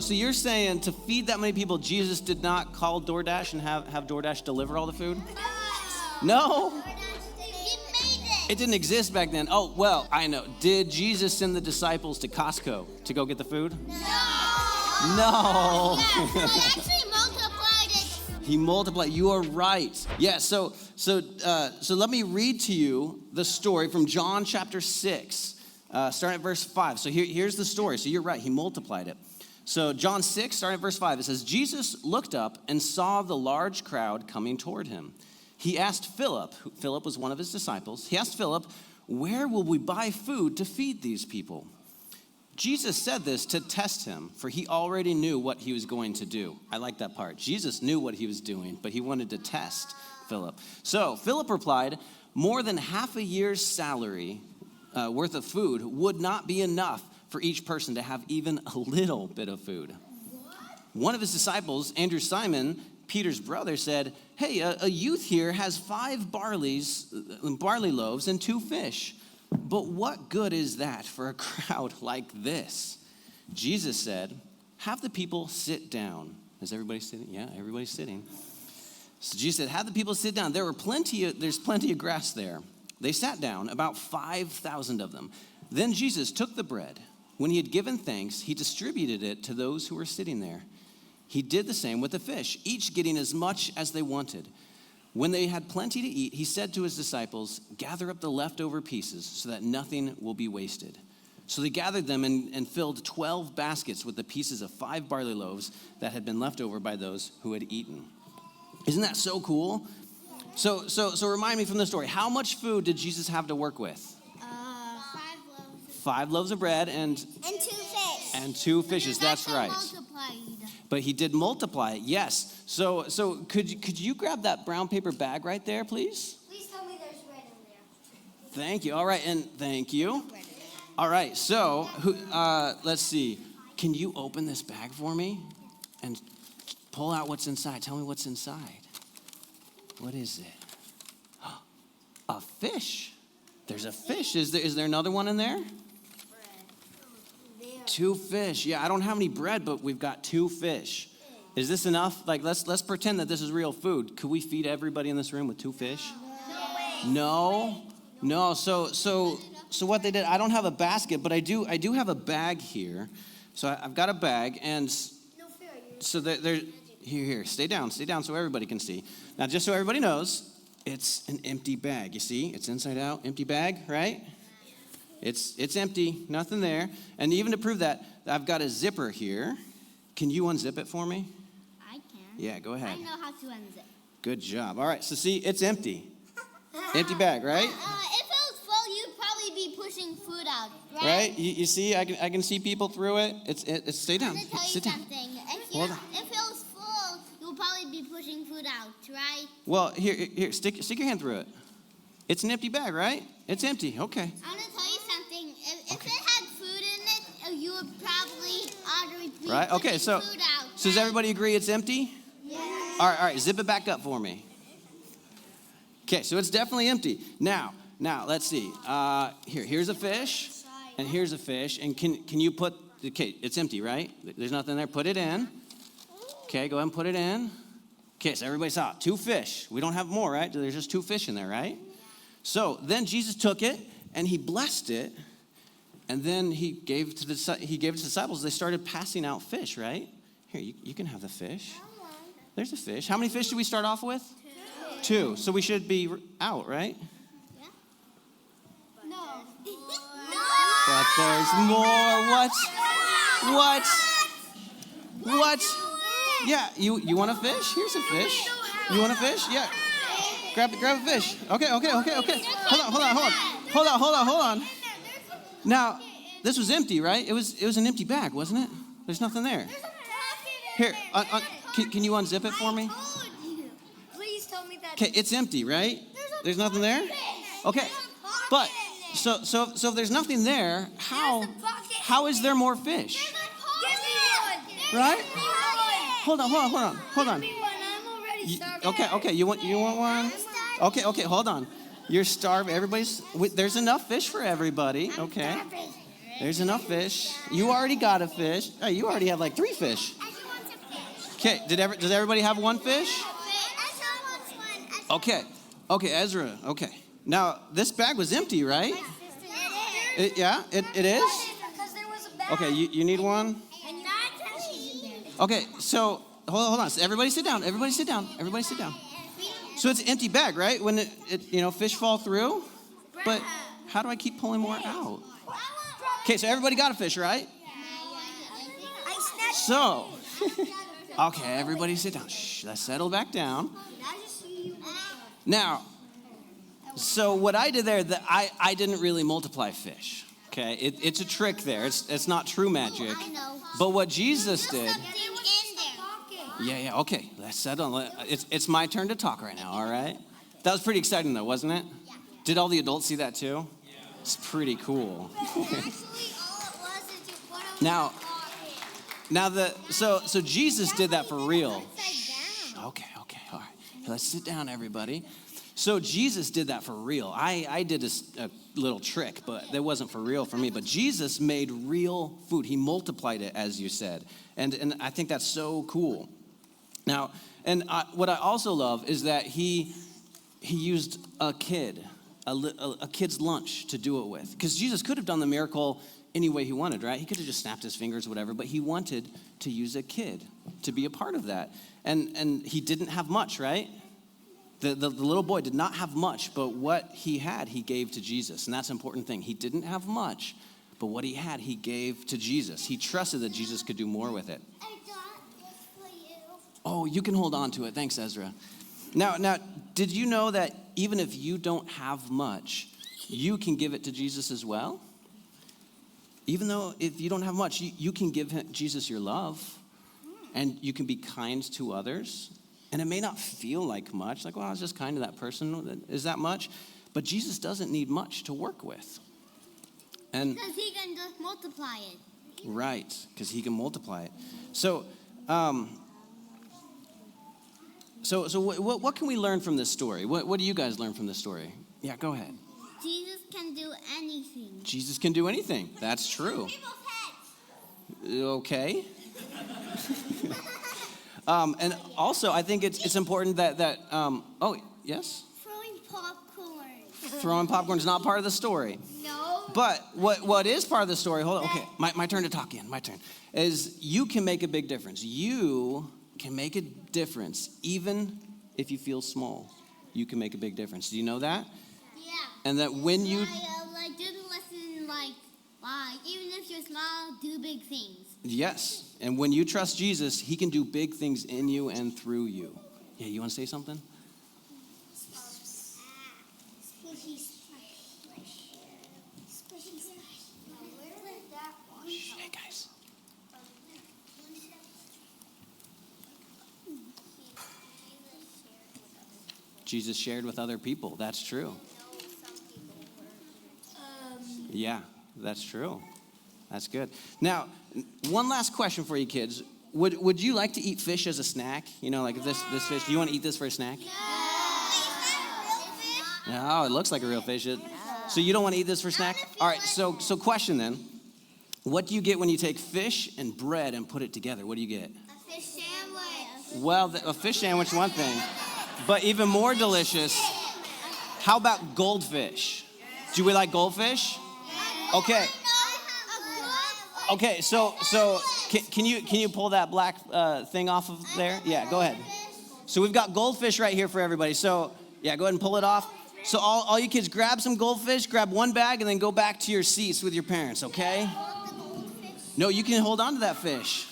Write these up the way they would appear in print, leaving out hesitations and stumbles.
so you're saying to feed that many people, Jesus did not call DoorDash and have DoorDash deliver all the food? No? It didn't exist back then. Oh, well, I know. Did Jesus send the disciples to Costco to go get the food? No. He actually multiplied it. He multiplied. You are right. Yeah, so let me read to you the story from John chapter 6, starting at verse 5. So here's the story. So you're right. He multiplied it. So John 6, starting at verse 5, it says, Jesus looked up and saw the large crowd coming toward him. He asked Philip, Philip was one of his disciples, he asked Philip, where will we buy food to feed these people? Jesus said this to test him, for he already knew what he was going to do. I like that part. Jesus knew what he was doing, but he wanted to test Philip. So Philip replied, more than half a year's salary worth of food would not be enough for each person to have even a little bit of food. One of his disciples, Andrew Simon, Peter's brother, said, hey, a youth here has 5 barley loaves and 2 fish. But what good is that for a crowd like this? Jesus said, have the people sit down. Is everybody sitting? Yeah, everybody's sitting. So Jesus said, have the people sit down. There's plenty of grass there. They sat down, about 5,000 of them. Then Jesus took the bread. When he had given thanks, he distributed it to those who were sitting there. He did the same with the fish, each getting as much as they wanted. When they had plenty to eat, he said to his disciples, gather up the leftover pieces so that nothing will be wasted. So they gathered them and filled 12 baskets with the pieces of 5 barley loaves that had been left over by those who had eaten. Isn't that so cool? So remind me from the story, how much food did Jesus have to work with? 5 loaves. 5 loaves of bread and 2 fish. And 2 fishes, that's right. But he did multiply it, yes. So could you grab that brown paper bag right there, please? Please tell me there's bread in there. Thank you. All right, and thank you. All right, so let's see. Can you open this bag for me and pull out what's inside? Tell me what's inside. What is it? A fish. There's a fish. Is there another one in there? 2 fish. Yeah, I don't have any bread, but we've got 2 fish. Is this enough? Like, let's pretend that this is real food. Could we feed everybody in this room with 2 fish? No. So what they did, I don't have a basket, but I do have a bag here. So I've got a bag, and so there. Here. Stay down so everybody can see. Now, just so everybody knows, it's an empty bag. You see, it's inside out, empty bag, right? It's empty, nothing there. And even to prove that, I've got a zipper here. Can you unzip it for me? I can. Yeah, go ahead. I know how to unzip. Good job. All right, so see, it's empty. Empty bag, right? If it was full, you'd probably be pushing food out, right? Right? You see, I can see people through it. It's stay down. I'm gonna tell you Sit down. something. Hold on. If it was full, you'll probably be pushing food out, right? Well, here, stick your hand through it. It's an empty bag, right? It's empty. Okay. I'm gonna tell you something. If it had food in it, you would probably already be Right? Okay, pushing so food out. does everybody agree it's empty? Yes. All right, zip it back up for me. Okay, so it's definitely empty. Now, let's see. Here's a fish, and here's a fish. And can you put, okay, it's empty, right? There's nothing there. Put it in. Okay, go ahead and put it in. Okay, so everybody saw it. 2 fish. We don't have more, right? There's just 2 fish in there, right? So then Jesus took it, and he blessed it, and then he gave it to his disciples. They started passing out fish, right? Here, you can have the fish. There's a fish. How many fish did we start off with? 2. So we should be out, right? Yeah. No. But there's more. What? Yeah, you want a fish? Here's a fish. You want a fish? Yeah. Grab a fish. Okay. Hold on. Now, this was empty, right? It was an empty bag, wasn't it? There's nothing there. Here, can you unzip it for me? Please tell me that. Okay, it's empty, right? There's nothing there? Okay. But so if there's nothing there, how is there more fish? Right? Hold on. Okay, you want one? Okay, hold on. You're starving. There's enough fish for everybody. Okay. There's enough fish. You already got a fish. Oh, you already have like 3 fish. Okay, does everybody have 1 fish? Okay, Ezra, okay. Now, this bag was empty, right? Yeah, it is? Okay, you need one? Okay, so, hold on. So everybody sit down. So it's an empty bag, right? When fish fall through? But how do I keep pulling more out? Okay, so everybody got a fish, right? So, okay, everybody sit down. Shh, let's settle back down. Now, so what I did there, I didn't really multiply fish. Okay, it's a trick there. It's not true magic. But what Jesus did. Yeah, okay, let's settle. It's my turn to talk right now, all right? That was pretty exciting though, wasn't it? Yeah. Did all the adults see that too? Yeah. It's pretty cool. Now so Jesus did that for real. Okay, all right. Let's sit down, everybody. So Jesus did that for real. I did a little trick, but that wasn't for real for me. But Jesus made real food. He multiplied it, as you said. And I think that's so cool. Now, what I also love is that he used a kid's lunch to do it with. Because Jesus could have done the miracle any way he wanted, right? He could have just snapped his fingers or whatever, but he wanted to use a kid to be a part of that. And he didn't have much, right? The little boy did not have much, but what he had, he gave to Jesus. And that's an important thing. He didn't have much, but what he had, he gave to Jesus. He trusted that Jesus could do more with it. I got this for you. Oh, you can hold on to it. Thanks, Ezra. Now, did you know that even if you don't have much, you can give it to Jesus as well? Even though if you don't have much, you can give Jesus your love, and you can be kind to others. And it may not feel like much, like, well, I was just kind to that person. Is that much? But Jesus doesn't need much to work with. And because he can just multiply it. Right, because he can multiply it. So what can we learn from this story? What do you guys learn from this story? Yeah, go ahead. Jesus can do anything. Jesus can do anything. That's true. Okay. And also, I think it's important that oh, yes? Throwing popcorn. Throwing popcorn is not part of the story. No. But what is part of the story, hold on, okay, my turn to talk again, my turn, is you can make a big difference. You can make a difference even if you feel small. You can make a big difference. Do you know that? Yeah. And that when you... did a lesson even if you're small, do big things. Yes. And when you trust Jesus, he can do big things in you and through you. Yeah, you want to say something? Hey, guys. Jesus shared with other people. That's true. Yeah, that's true. That's good. Now, one last question for you kids. Would you like to eat fish as a snack? You know, like if this fish, do you want to eat this for a snack? No, it looks like a real fish. So you don't want to eat this for a snack? All right, so question then. What do you get when you take fish and bread and put it together? What do you get? A fish sandwich. Well, a fish sandwich, one thing. But even more delicious, how about goldfish? Do we like goldfish? Okay. Okay, so can you pull that black thing off of there? Yeah, go ahead. So we've got goldfish right here for everybody. So yeah, go ahead and pull it off. So all you kids grab some goldfish, grab one bag, and then go back to your seats with your parents, okay? No, you can hold on to that fish.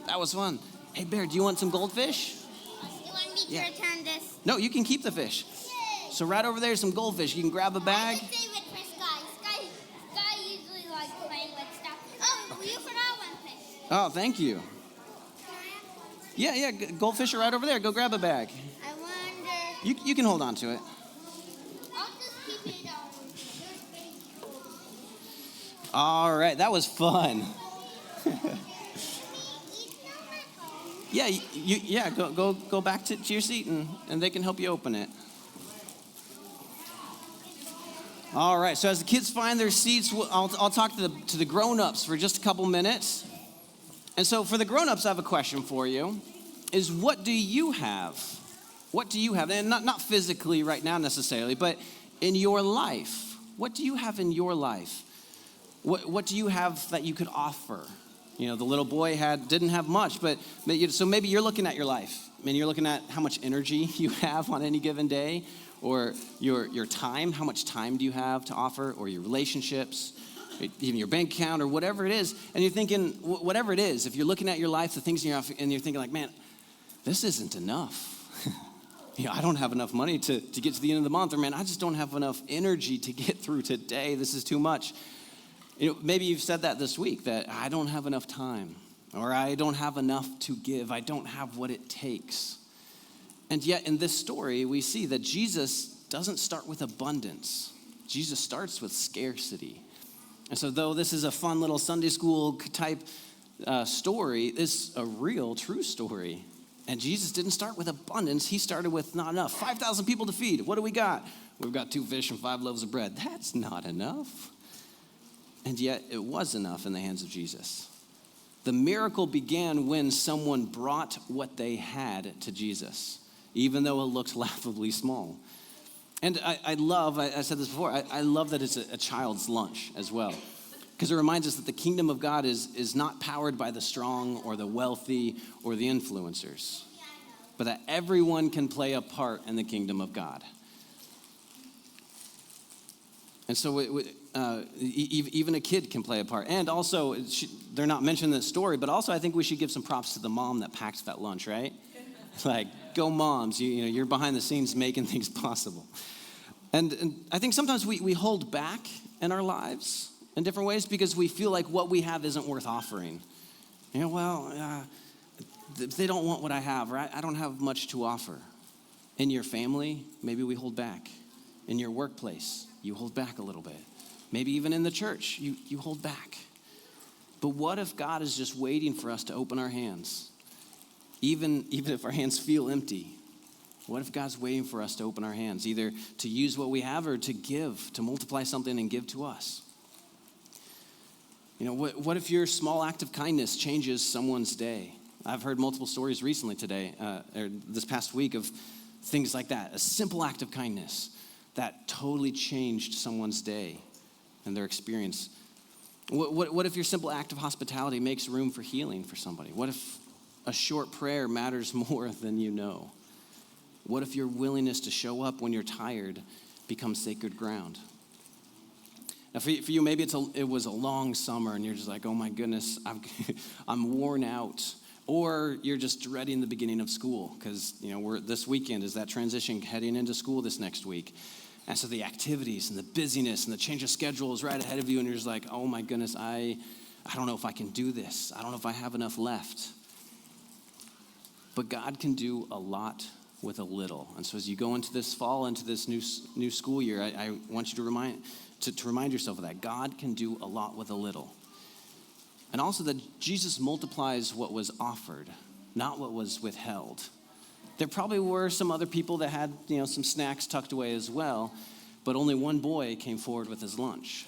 That was fun. Hey, Bear, do you want some goldfish? You want me to return this? No, you can keep the fish. So right over there is some goldfish. You can grab a bag. Save it for Sky. Sky usually likes playing with stuff. Oh, you forgot one fish. Oh, thank you. Yeah, goldfish are right over there. Go grab a bag. I wonder. You can hold on to it. I'll just keep it on. All right, that was fun. Yeah, go back to your seat and they can help you open it. All right, so as the kids find their seats, I'll talk to the grown-ups for just a couple minutes. And so for the grown-ups, I have a question for you, is what do you have? What do you have? And not physically right now necessarily, but in your life. What do you have in your life? What do you have that you could offer? You know, the little boy didn't have much, so maybe you're looking at your life. I mean, you're looking at how much energy you have on any given day, or your time. How much time do you have to offer, or your relationships, even your bank account, or whatever it is. And you're thinking, whatever it is, if you're looking at your life, the things in your life, and you're thinking like, man, this isn't enough. I don't have enough money to get to the end of the month, or man, I just don't have enough energy to get through today. This is too much. Maybe you've said that this week, that I don't have enough time, or I don't have enough to give. I don't have what it takes. And yet in this story, we see that Jesus doesn't start with abundance. Jesus starts with scarcity. And so though this is a fun little Sunday school type story, it's a real, true story. And Jesus didn't start with abundance. He started with not enough. 5,000 people to feed. What do we got? We've got 2 fish and 5 loaves of bread. That's not enough. And yet it was enough in the hands of Jesus. The miracle began when someone brought what they had to Jesus, even though it looked laughably small. And I said this before, I love that it's a child's lunch as well. Because it reminds us that the kingdom of God is not powered by the strong or the wealthy or the influencers, but that everyone can play a part in the kingdom of God. And so even a kid can play a part. And also, they're not mentioned in the story, but also I think we should give some props to the mom that packed that lunch, right? Like, go moms, you're behind the scenes making things possible. And I think sometimes we hold back in our lives in different ways because we feel like what we have isn't worth offering. They don't want what I have, right? I don't have much to offer. In your family, maybe we hold back. In your workplace, you hold back a little bit. Maybe even in the church, you hold back. But what if God is just waiting for us to open our hands? Even if our hands feel empty, what if God's waiting for us to open our hands, either to use what we have or to give, to multiply something and give to us? What if your small act of kindness changes someone's day? I've heard multiple stories recently today, or this past week, of things like that. A simple act of kindness that totally changed someone's day and their experience. What if your simple act of hospitality makes room for healing for somebody? What if a short prayer matters more than you know? What if your willingness to show up when you're tired becomes sacred ground? Now for you, maybe it was a long summer and you're just like, oh my goodness, I'm worn out. Or you're just dreading the beginning of school because, this weekend is that transition heading into school this next week. And so the activities and the busyness and the change of schedule is right ahead of you and you're just like, oh my goodness, I don't know if I can do this. I don't know if I have enough left. But God can do a lot with a little. And so as you go into this fall, into this new school year, I want you to remind yourself of that. God can do a lot with a little. And also that Jesus multiplies what was offered, not what was withheld. There probably were some other people that had, some snacks tucked away as well, but only one boy came forward with his lunch.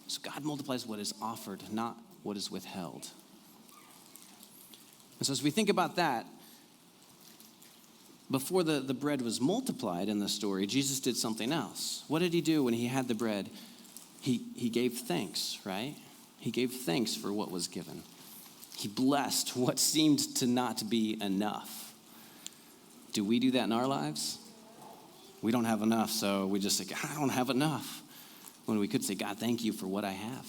So God multiplies what is offered, not what is withheld. And so as we think about that, before the bread was multiplied in the story, Jesus did something else. What did he do when he had the bread? He gave thanks, right? He gave thanks for what was given. He blessed what seemed to not be enough. Do we do that in our lives? We don't have enough, so we just say, God, I don't have enough. When we could say, God, thank you for what I have.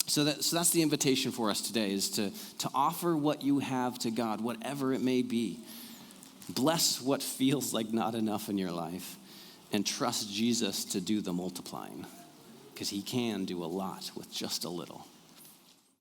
So that's the invitation for us today, is to offer what you have to God, whatever it may be. Bless what feels like not enough in your life and trust Jesus to do the multiplying, because he can do a lot with just a little.